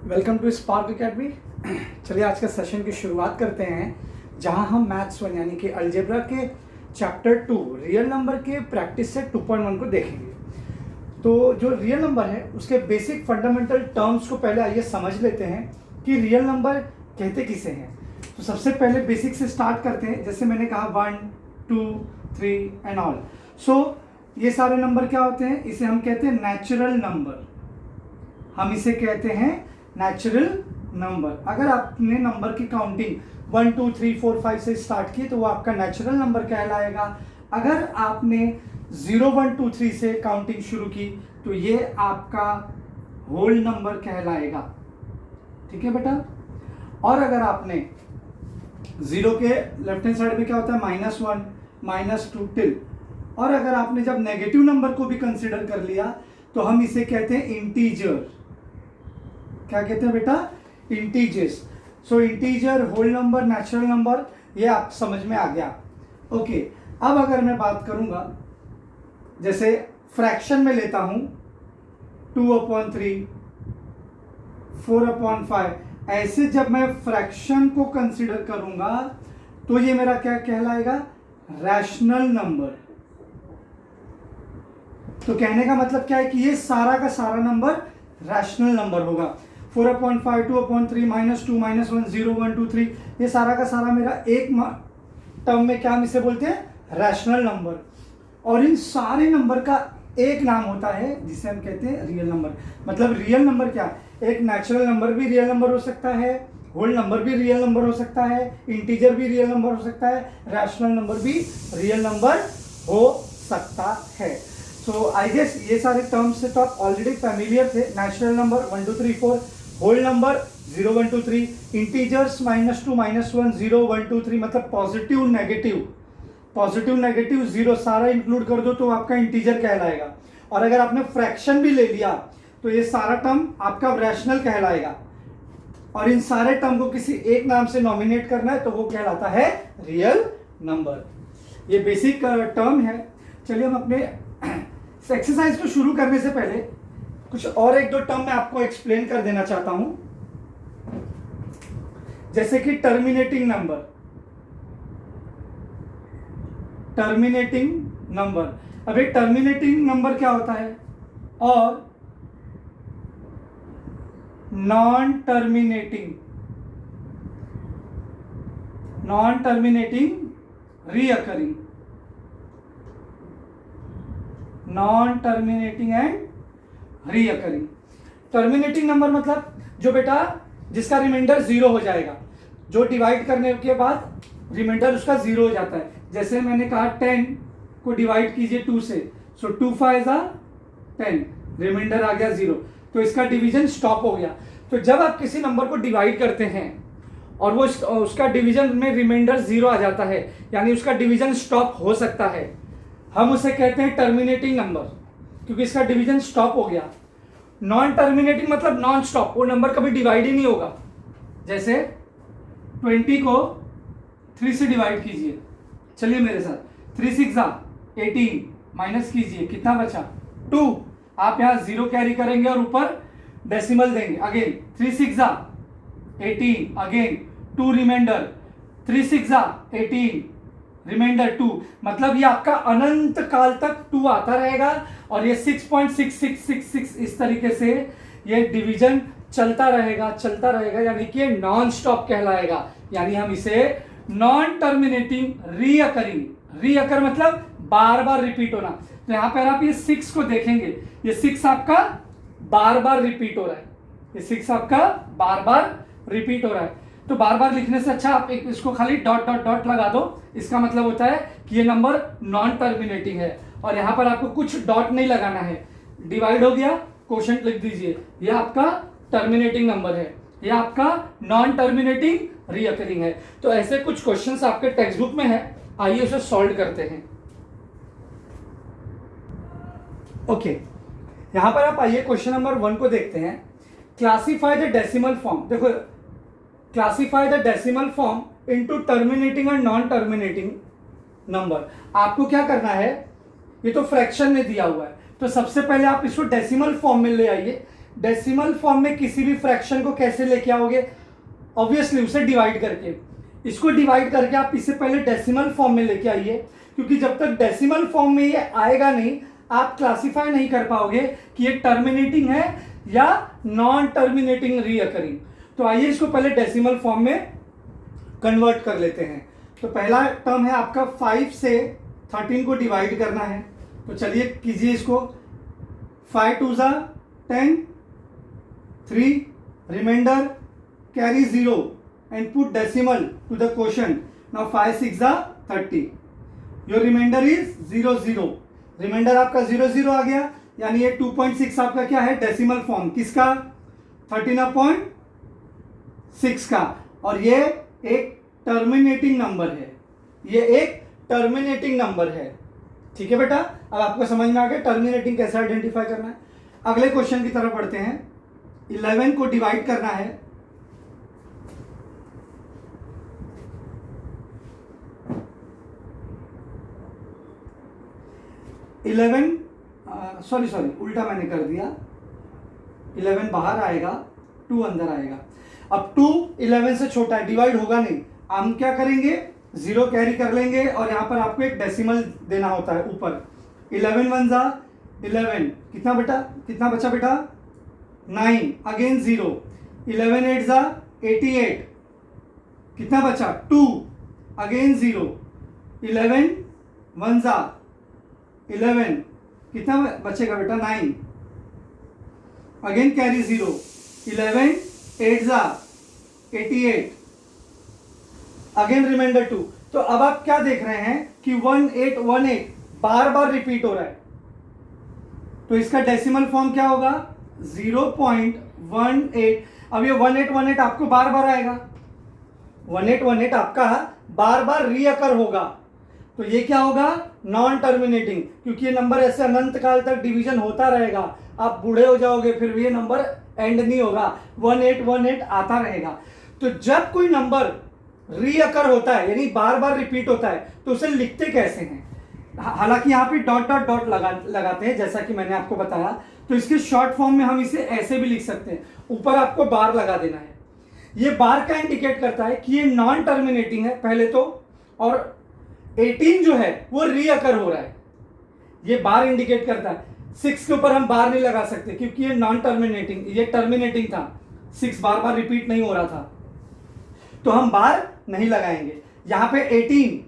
Welcome to spark academy. चलिए आज के सेशन की शुरुआत करते हैं जहां हम मैथ्स 1 यानी कि अलजेब्रा के चैप्टर 2 रियल नंबर के प्रैक्टिस सेट 2.1 को देखेंगे। तो जो रियल नंबर है उसके बेसिक फंडामेंटल टर्म्स को पहले आइए समझ लेते हैं कि रियल नंबर कहते किसे हैं। तो सबसे पहले बेसिक से स्टार्ट करते हैं। जैसे मैंने कहा 1, 2, 3 एंड ऑल। सो ये सारे नंबर क्या होते हैं? इसे हम कहते हैं नेचुरल नंबर। हम इसे कहते हैं नेचुरल नंबर। अगर आपने नंबर की काउंटिंग 1, 2, 3, 4, 5 से स्टार्ट की तो वो आपका नेचुरल नंबर कहलाएगा। अगर आपने 0, 1, 2, 3 से काउंटिंग शुरू की तो ये आपका होल नंबर कहलाएगा। ठीक है बेटा। और अगर आपने 0 के लेफ्ट हैंड साइड में क्या होता है? -1, -2 टिल। और अगर आपने जब नेगेटिव नंबर को भी कंसिडर कर लिया तो हम इसे कहते हैं इंटीजर। क्या कहते हैं बेटा? Integers. So integer, whole number, natural number, ये आप समझ में आ गया। ओके। अब अगर मैं बात करूंगा, जैसे फ्रैक्शन में लेता हूं 2/3, 4/5, ऐसे जब मैं फ्रैक्शन को कंसिडर करूंगा तो ये मेरा क्या कहलाएगा? Rational number. तो कहने का मतलब क्या है कि ये सारा का सारा नंबर रैशनल नंबर होगा। 4/5, 2/3, -2, -1, 0, 1, 2, 3, ये सारा का सारा मेरा एक टर्म में क्या हम इसे बोलते हैं? Rational number. और इन सारे नंबर का एक नाम होता है जिसे हम कहते हैं रियल नंबर। मतलब रियल नंबर क्या है? एक नेचुरल नंबर भी रियल नंबर हो सकता है, होल नंबर भी रियल नंबर हो सकता है, इंटीजर भी रियल नंबर हो सकता है, रैशनल नंबर भी रियल नंबर हो सकता है। सो आई गेस ये सारे टर्म्स से तो आप ऑलरेडी फैमिलियर थे। Natural number 1, 2, 3, 4, whole number 0, 1, 2, 3, integers -2, -1, 0, 1, 2, 3, मतलब पॉजिटिव नेगेटिव जीरो सारा इंक्लूड कर दो तो आपका इंटीजर कहलाएगा। और अगर आपने फ्रैक्शन भी ले लिया तो ये सारा टर्म आपका रैशनल कहलाएगा। और इन सारे टर्म को किसी एक नाम से नॉमिनेट करना है तो वो कहलाता है रियल नंबर। ये बेसिक टर्म है। चलिए हम अपने एक्सरसाइज को शुरू करने से पहले कुछ और 1-2 टर्म मैं आपको एक्सप्लेन कर देना चाहता हूं। जैसे कि टर्मिनेटिंग नंबर। अब एक टर्मिनेटिंग नंबर क्या होता है? और non terminating recurring, non terminating and recurring. Terminating number मतलब जो बेटा जिसका रिमाइंडर 0 हो जाएगा, जो डिवाइड करने के बाद रिमाइंडर उसका 0 हो जाता है। जैसे मैंने कहा 10 को डिवाइड कीजिए 2 से, सो 2 5 10, रिमाइंडर आ गया 0, तो इसका डिवीजन स्टॉप हो गया। तो जब आप किसी नंबर को डिवाइड करते हैं और वो उसका डिवीजन में रिमाइंडर 0 आ जाता है, यानी उसका डिवीजन स्टॉप हो सकता है, हम उसे कहते हैं टर्मिनेटिंग नंबर, क्योंकि इसका डिवीजन स्टॉप हो गया। नॉन टर्मिनेटिंग मतलब नॉन स्टॉप, वो नंबर कभी डिवाइड ही नहीं होगा। जैसे 20 को 3 से डिवाइड कीजिए। चलिए मेरे साथ, 3 6 18, माइनस कीजिए, कितना बचा? 2। आप यहां 0 कैरी करेंगे और ऊपर डेसिमल देंगे। Again 3 6 18, again 2 remainder, 3 6 18, remainder 2। मतलब ये आपका अनंत काल तक 2 आता रहेगा और ये 6.6666 इस तरीके से ये डिवीजन चलता रहेगा, यानी कि ये नॉन स्टॉप कहलाएगा। यानी हम इसे नॉन टर्मिनेटिंग रीअकर मतलब बार बार रिपीट होना। तो यहां पर आप ये 6 को देखेंगे, ये 6 आपका बार बार रिपीट हो रहा है, ये 6 आपका बार बार रिपीट हो रहा है। तो बार बार लिखने से अच्छा आप इसको खाली डॉट डॉट डॉट लगा दो। इसका मतलब होता है कि ये नंबर नॉन टर्मिनेटिंग है। और यहां पर आपको कुछ डॉट नहीं लगाना है, डिवाइड हो गया, क्वोशंट लिख दीजिए, ये आपका टर्मिनेटिंग नंबर है, ये आपका नॉन टर्मिनेटिंग रीअकरिंग है। तो ऐसे कुछ क्वेश्चंस आपके टेक्स्ट बुक में है, आइए उसे सॉल्व करते हैं। ओके, यहां पर आप आइए क्वेश्चन नंबर 1 को देखते हैं। Classify the decimal form. देखो, classify the decimal form into terminating and non terminating number. आपको क्या करना है? ये तो फ्रैक्शन में दिया हुआ है, तो सबसे पहले आप इसको डेसिमल फॉर्म में ले आइए। डेसिमल फॉर्म में किसी भी फ्रैक्शन को कैसे लेके आओगे? ऑब्वियसली उसे डिवाइड करके। इसको डिवाइड करके आप इससे पहले डेसिमल फॉर्म में लेके आइए, क्योंकि जब तक डेसिमल फॉर्म में ये आएगा नहीं, आप क्लासिफाई नहीं कर पाओगे कि ये टर्मिनेटिंग है या नॉन टर्मिनेटिंग रीअकरिंग। तो आइए इसको पहले डेसिमल फॉर्म में कन्वर्ट कर लेते हैं। तो पहला टर्म है आपका 5 से 13 को डिवाइड करना है। तो चलिए कीजिए इसको। 5 2 ज़ा 10, 3 reminder carry 0 and put decimal to the quotient. Now 5 6 ज़ा 30. Your remainder is 0 0. रिमाइंडर आपका 0 0 आ गया, यानी ये 2.6 आपका क्या है? डेसिमल फॉर्म किसका? 13.6 का। और ये एक टर्मिनेटिंग नंबर है, ये एक टर्मिनेटिंग नंबर है। ठीक है बेटा, अब आपको समझ में आ गया टर्मिनेटिंग कैसे आइडेंटिफाई करना है। अगले क्वेश्चन की तरफ बढ़ते हैं। 11 को डिवाइड करना है। सॉरी उल्टा मैंने कर दिया। 11 बाहर आएगा, 2 अंदर आएगा। अब 2 11 से छोटा है, डिवाइड होगा नहीं। हम क्या करेंगे? 0 कैरी कर लेंगे और यहाँ पर आपको एक डेसिमल देना होता है ऊपर। 11 1 ज़ा 11, कितना बचा बेटा? 9, अगेन 0। 11 8 ज़ा 88, कितना बचा? 2, अगेन 0। 11 1 ज़ा 11, कितना बचेगा बेटा? 9, अगेन कैरी 0। 11 8 ज़ा 88, अगेन रिमाइंडर 2। तो अब आप क्या देख रहे हैं कि 1818 बार बार रिपीट हो रहा है। तो इसका डेसिमल फॉर्म क्या होगा? 0.18। अब ये 1818 आपको बार बार आएगा, 1818 आपका बार बार रीअकर होगा। तो ये क्या होगा? नॉन टर्मिनेटिंग, क्योंकि ये नंबर ऐसे अनंत काल तक डिवीजन होता रहेगा। आप बूढ़े हो जाओगे फिर भी ये नंबर एंड नहीं होगा, 1818 आता रहेगा। तो जब कोई नंबर रीअकर होता है यानी बार बार रिपीट होता है, तो उसे लिखते कैसे हैं? हालांकि यहाँ पे डॉट डॉट डॉट लगाते हैं, जैसा कि मैंने आपको बताया। तो इसके शॉर्ट फॉर्म में हम इसे ऐसे भी लिख सकते हैं, ऊपर आपको बार लगा देना है। ये बार का इंडिकेट करता है कि ये नॉन टर्मिनेटिंग है पहले तो, और 18 जो है वो रीअकर हो रहा है, ये बार इंडिकेट करता है। 6 के ऊपर हम बार नहीं लगा सकते क्योंकि ये नॉन टर्मिनेटिंग, ये टर्मिनेटिंग था। 6 बार बार रिपीट नहीं हो रहा था, तो हम बार नहीं लगाएंगे। यहाँ पे 18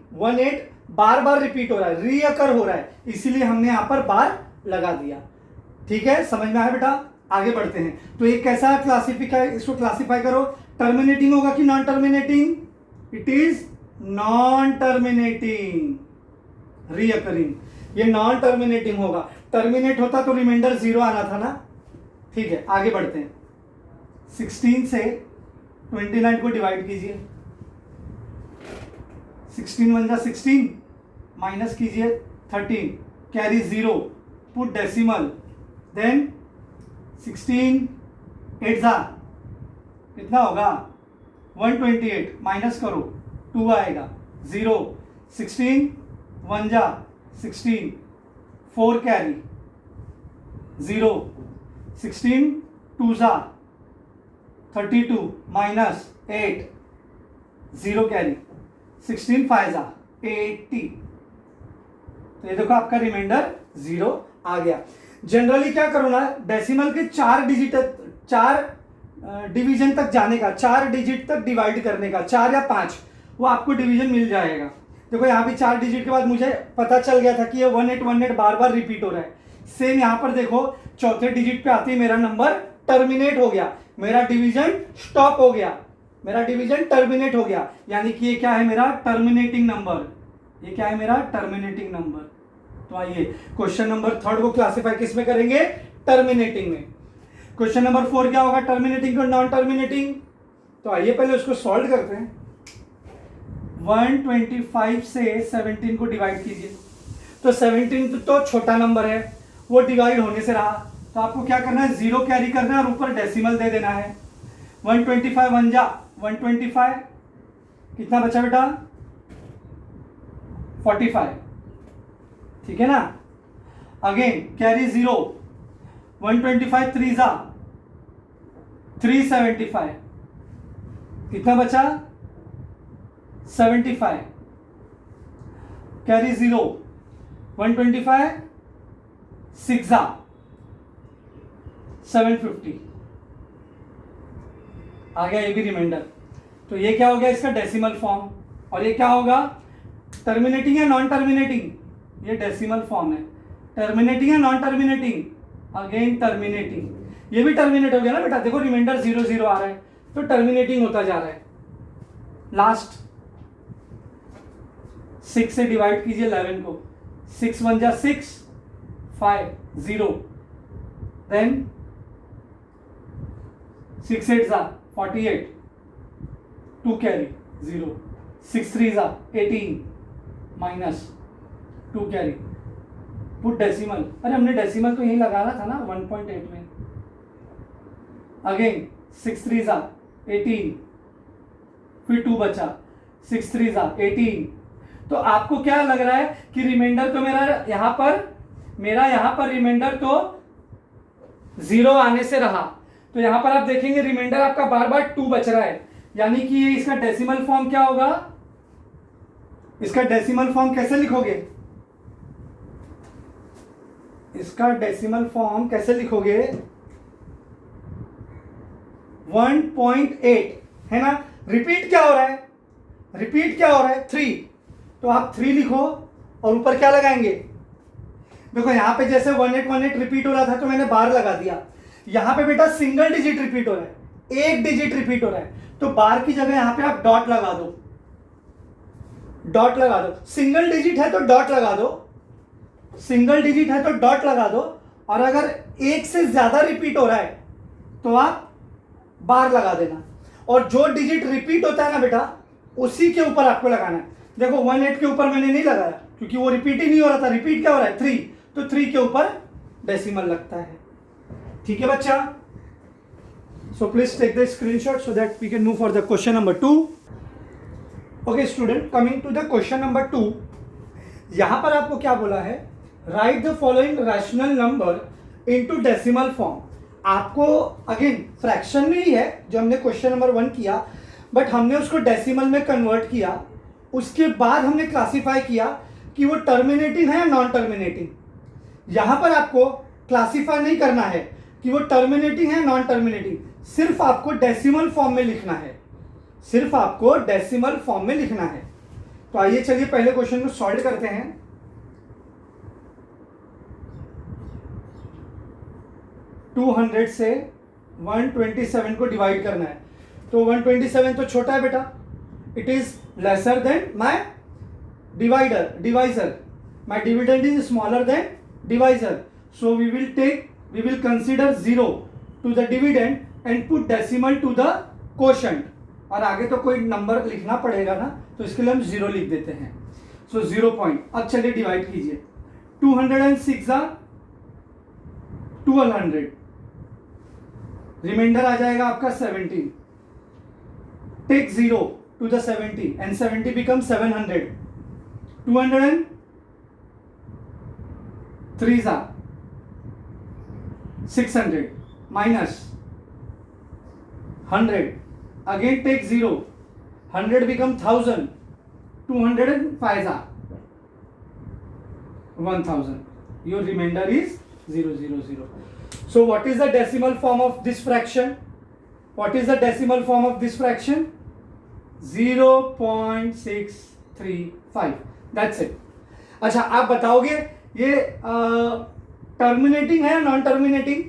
बार बार रिपीट हो रहा है, रीअकर हो रहा है, इसीलिए हमने यहाँ पर बार लगा दिया। ठीक है, समझ में आया बेटा? आगे बढ़ते हैं। तो ये कैसा इसको क्लासिफाई करो, टर्मिनेटिंग होगा कि non terminating? It is non terminating recurring, ये नॉन टर्मिनेटिंग होगा। टर्मिनेट होता तो रिमाइंडर 0 आना था ना। ठीक है, आगे बढ़ते हैं। 16 से 29 को डिवाइड कीजिए। 16 1 जा 16, माइनस कीजिए 13, कैरी 0, पुट डेसिमल, देन 16 8 जा कितना होगा? 128, माइनस करो 2 आएगा 0। 16 1 जा 16, 4 कैरी 0। 16 2 जा 32, माइनस 8, 0 कैरी। 16 5 जा 80। तो ये देखो आपका रिमाइंडर 0 आ गया। जनरली क्या करो ना, डेसिमल के 4 डिवीजन तक जाने का, 4 डिजिट तक डिवाइड करने का, 4 या 5, वो आपको डिवीजन मिल जाएगा। देखो यहाँ भी 4 डिजिट के बाद मुझे पता चल गया था कि ये 1818 बार बार रिपीट हो रहा है। सेम यहाँ पर देखो, चौथे डिजिट पे आते ही मेरा नंबर टर्मिनेट हो गया, मेरा डिवीजन स्टॉप हो गया, मेरा डिवीजन टर्मिनेट हो गया, यानी कि ये क्या है? मेरा टर्मिनेटिंग नंबर। ये क्या है? मेरा टर्मिनेटिंग नंबर। तो आइए क्वेश्चन नंबर 3 को क्लासिफाई किस में करेंगे? टर्मिनेटिंग में। क्वेश्चन नंबर 4 क्या होगा? टर्मिनेटिंग और नॉन टर्मिनेटिंग। तो आइए पहले उसको सॉल्व करते हैं। 125 से 17 को डिवाइड कीजिए। तो 17 तो छोटा नंबर है, वो डिवाइड होने से रहा, तो आपको क्या करना है? 0 कैरी करना है और ऊपर डेसिमल दे देना है। 125 1 जा 125, कितना बचा बेटा? 45। ठीक है ना? Again carry 0। 125 3 जा 375, कितना बचा 75, कैरी 0, 125, 6 750 आ गया, ये भी रिमाइंडर। तो ये क्या हो गया इसका डेसिमल फॉर्म, और ये क्या होगा टर्मिनेटिंग या नॉन टर्मिनेटिंग, ये डेसिमल फॉर्म है। टर्मिनेटिंग या नॉन टर्मिनेटिंग, अगेन टर्मिनेटिंग, ये भी टर्मिनेट हो गया ना बेटा, देखो रिमाइंडर 0 0 आ रहा है तो टर्मिनेटिंग होता जा रहा है। लास्ट 6 से डिवाइड कीजिए 11 को, 6 1 जा 6, 5 0, देन 6 8 जा 48, 2 कैरी 0, 6 3 जा 18 माइनस 2 कैरी, पुट डेसिमल, अरे हमने डेसिमल तो यही लगाना था ना 1.8 में। अगेन 6 3 जा 18, फिर 2 बचा, 6 3 जा 18। तो आपको क्या लग रहा है कि रिमाइंडर तो मेरा यहां पर रिमाइंडर तो 0 आने से रहा, तो यहां पर आप देखेंगे रिमाइंडर आपका बार बार 2 बच रहा है, यानी कि ये इसका डेसिमल फॉर्म क्या होगा, इसका डेसिमल फॉर्म कैसे लिखोगे, इसका डेसिमल फॉर्म कैसे लिखोगे 1.8 है ना। रिपीट क्या हो रहा है, 3, तो आप 3 लिखो और ऊपर क्या लगाएंगे, देखो यहां पे जैसे 1818 रिपीट हो रहा था तो मैंने बार लगा दिया, यहां पे बेटा सिंगल डिजिट रिपीट हो रहा है, एक डिजिट रिपीट हो रहा है, तो बार की जगह यहां पे आप डॉट लगा दो, सिंगल डिजिट है तो डॉट लगा दो, और अगर एक से ज्यादा रिपीट हो रहा है तो आप बार लगा देना, और जो डिजिट रिपीट होता है ना बेटा उसी के ऊपर आपको लगाना है। देखो 18 के ऊपर मैंने नहीं लगाया क्योंकि वो रिपीट ही नहीं हो रहा था, रिपीट क्या हो रहा है 3, तो 3 के ऊपर डेसिमल लगता है। ठीक है बच्चा, so please take the screenshot so that we can move for the question number 2। Okay student, coming to the question number 2, यहां पर आपको क्या बोला है, write the following rational number into decimal form. आपको अगेन फ्रैक्शन में ही है जो हमने क्वेश्चन नंबर 1 किया, बट हमने उसको डेसिमल में कन्वर्ट किया, उसके बाद हमने क्लासिफाई किया कि वो टर्मिनेटिंग है या नॉन टर्मिनेटिंग। यहां पर आपको क्लासिफाई नहीं करना है कि वो टर्मिनेटिंग है नॉन टर्मिनेटिंग, सिर्फ आपको डेसिमल फॉर्म में लिखना है, तो आइए चलिए पहले क्वेश्चन को सॉल्व करते हैं। टू 200 से 127 को डिवाइड करना है, तो 127 तो छोटा है बेटा, it is lesser than my divisor, my dividend is smaller than divisor, so we will consider 0 to the dividend and put decimal to the quotient, और आगे तो कोई नंबर लिखना पड़ेगा ना, तो इसके लिए हम 0 लिख देते हैं, सो 0 पॉइंट। अब चलिए डिवाइड कीजिए, 206 1200, रिमाइंडर आ जाएगा आपका 17, take 0 to the 70 and 70 become 700, 203 600 minus 100, again take 0, 100 become 1000, 205 1000, your remainder is 000. So what is the decimal form of this fraction? 0.635, that's it. अच्छा आप बताओगे ये टर्मिनेटिंग है या नॉन टर्मिनेटिंग,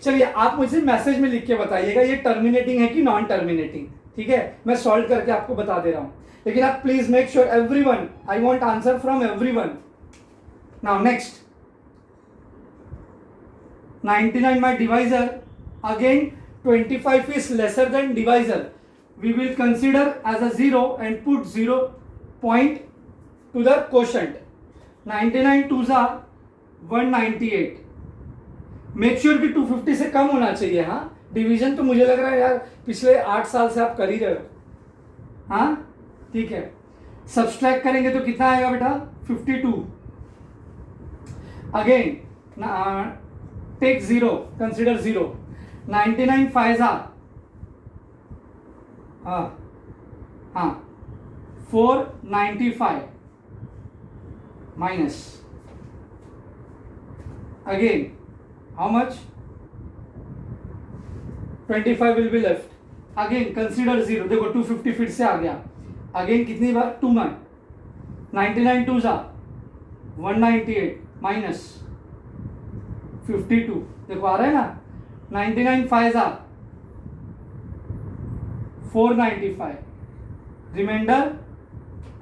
चलिए आप मुझे मैसेज में लिख के बताइएगा ये टर्मिनेटिंग है कि नॉन टर्मिनेटिंग, ठीक है, मैं सॉल्व करके आपको बता दे रहा हूं, लेकिन आप please make sure everyone, I want answer from everyone. Now next 99 my divisor, again 25 is lesser than divisor, we will consider as a 0 and put 0 point to the quotient, 99 2s are 198, make sure कि 250 से कम होना चाहिए। हाँ division तो मुझे लग रहा है यार पिछले 8 साल से आप कर ही रहे हो, हाँ ठीक है, सब्सट्रैक्ट करेंगे तो कितना आएगा बेटा 52, अगेन टेक 0, कंसिडर 0, 99 फाइजा, हाँ हाँ 495 minus again how much 25 will be left, again consider zero, देखो 250 फिर से आ गया, अगेन कितनी बार 2 में 99 टू जा 198 माइनस 52, देखो आ रहा है ना 99 फाइव जा 495 रिमाइंडर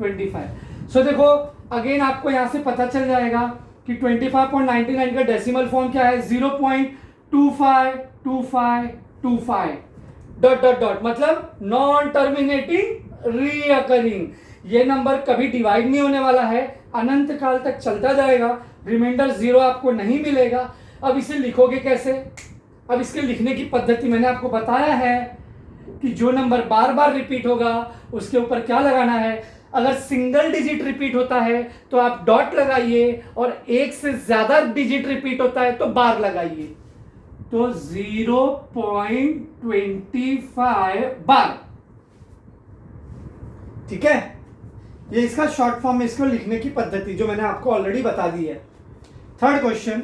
25। सो देखो अगेन आपको यहां से पता चल जाएगा कि 25.99 का डेसिमल फॉर्म क्या है 0.252525 डॉट डॉट डॉट, मतलब नॉन टर्मिनेटिंग रीअकरिंग। ये नंबर कभी डिवाइड नहीं होने वाला है, अनंत काल तक चलता जाएगा, रिमाइंडर 0 आपको नहीं मिलेगा। अब इसे लिखोगे कैसे? अब इसके लिखने की पद्धति मैंने आपको बताया है कि जो नंबर बार बार रिपीट होगा उसके ऊपर क्या लगाना है। अगर सिंगल डिजिट रिपीट होता है तो आप डॉट लगाइए, और एक से ज्यादा डिजिट रिपीट होता है तो बार लगाइए। तो 0.25 बार, ठीक है। ये इसका शॉर्ट फॉर्म में इसको लिखने की पद्धति जो मैंने आपको ऑलरेडी बता दी है। Third question,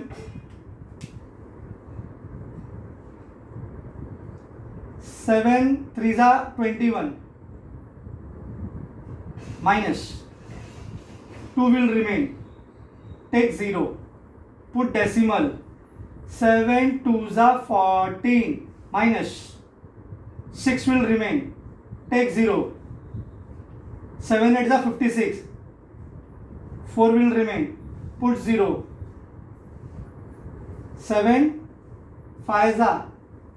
7 3 21 minus 2 will remain, take 0, put decimal, 7 2 14 minus 6 will remain, take 0, 7 8 56, 4 will remain, put 0, 7 5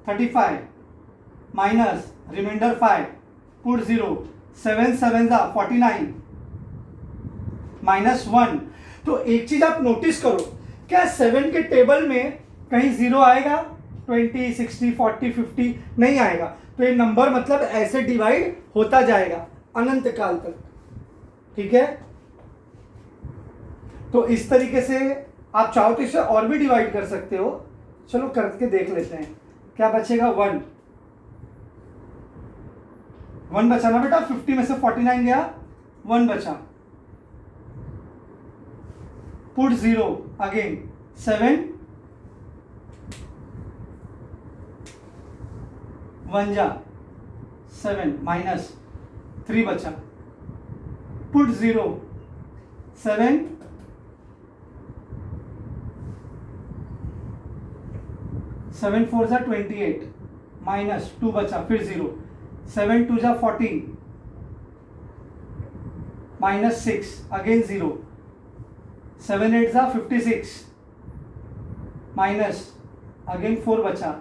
35 minus remainder 5, put 0, 7 7 49 minus 1। तो एक चीज आप नोटिस करो, क्या 7 के टेबल में कहीं 0 आएगा? 20 60 40 50 नहीं आएगा। तो ये नंबर मतलब ऐसे डिवाइड होता जाएगा अनंत काल तक, ठीक है। तो इस तरीके से आप चाहो तो इसे और भी डिवाइड कर सकते हो। चलो करके देख लेते हैं क्या बचेगा। 1 बचा ना बेटा, 50 में से 49 गया, 1 बचा, पुट 0 अगेन, 7 1 जा 7 माइनस 3 बचा, पुट 0 7 7 4 जा 28 माइनस 2 बचा, फिर 0, 7 2 जा 14 माइनस 6 अगेन 0, 7 8 जा 56 माइनस अगेन 4 बचा।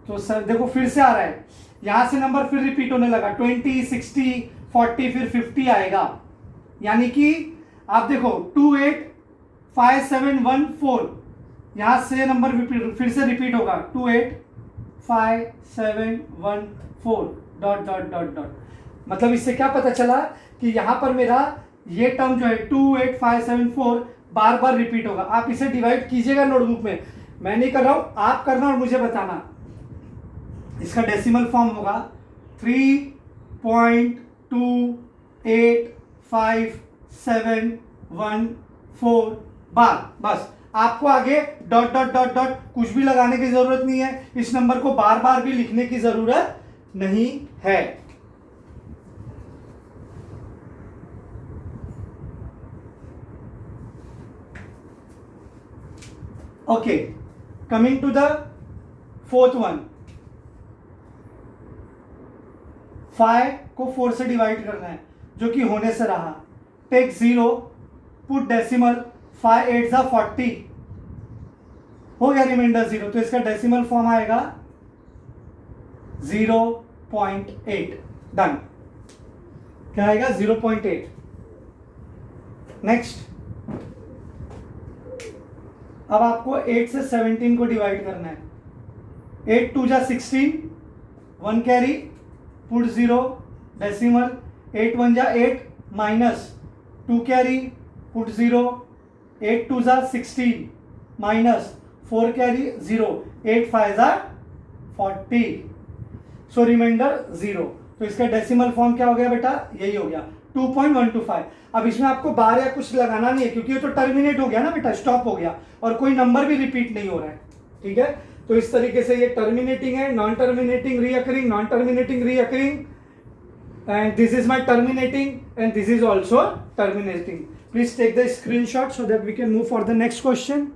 तो सर देखो फिर से आ रहा है, यहां से नंबर फिर रिपीट होने लगा, 20 60 40 फिर 50 आएगा। यानी कि आप देखो 2 8 5 7 1 4, यहां से नंबर फिर से रिपीट होगा, 2 8 5 7 1 4 डॉट डॉट डॉट डॉट। मतलब इससे क्या पता चला कि यहां पर मेरा ये टर्म जो है 2 8 5 7 4 बार बार रिपीट होगा। आप इसे डिवाइड कीजिएगा नोटबुक में, मैं नहीं कर रहा हूं, आप करना और मुझे बताना। इसका डेसिमल फॉर्म होगा 3.285714 बार। बस आपको आगे डॉट डॉट डॉट डॉट कुछ भी लगाने की जरूरत नहीं है, इस नंबर को बार बार भी लिखने की जरूरत नहीं है। Okay, coming to the fourth one, 5 को 4 से डिवाइड करना है जो कि होने से रहा। टेक 0, पुट डेसिमल, 5 8 जा 40 हो गया, रिमाइंडर 0। तो इसका डेसिमल फॉर्म आएगा 0.8। डन, क्या आएगा 0.8। नेक्स्ट, अब आपको 8 से 17 को डिवाइड करना है। 8 2 जा 16, 1 कैरी, पुट 0 डेसिमल, 8 1 जा 8 माइनस 2 कैरी, पुट 0, 8 2 जा 16 माइनस 4 कैरी 0, 8 5 जा 40, सो रिमाइंडर 0। तो इसका डेसिमल फॉर्म क्या हो गया बेटा, यही हो गया 2.125। अब इसमें आपको बार या कुछ लगाना नहीं है क्योंकि ये तो टर्मिनेट हो गया ना बेटा, स्टॉप हो गया और कोई नंबर भी रिपीट नहीं हो रहा है, ठीक है। तो इस तरीके से ये टर्मिनेटिंग है, non terminating, recurring, non terminating, recurring, and this is my terminating and this is also terminating. Please take the screenshot so that we can move for the next question.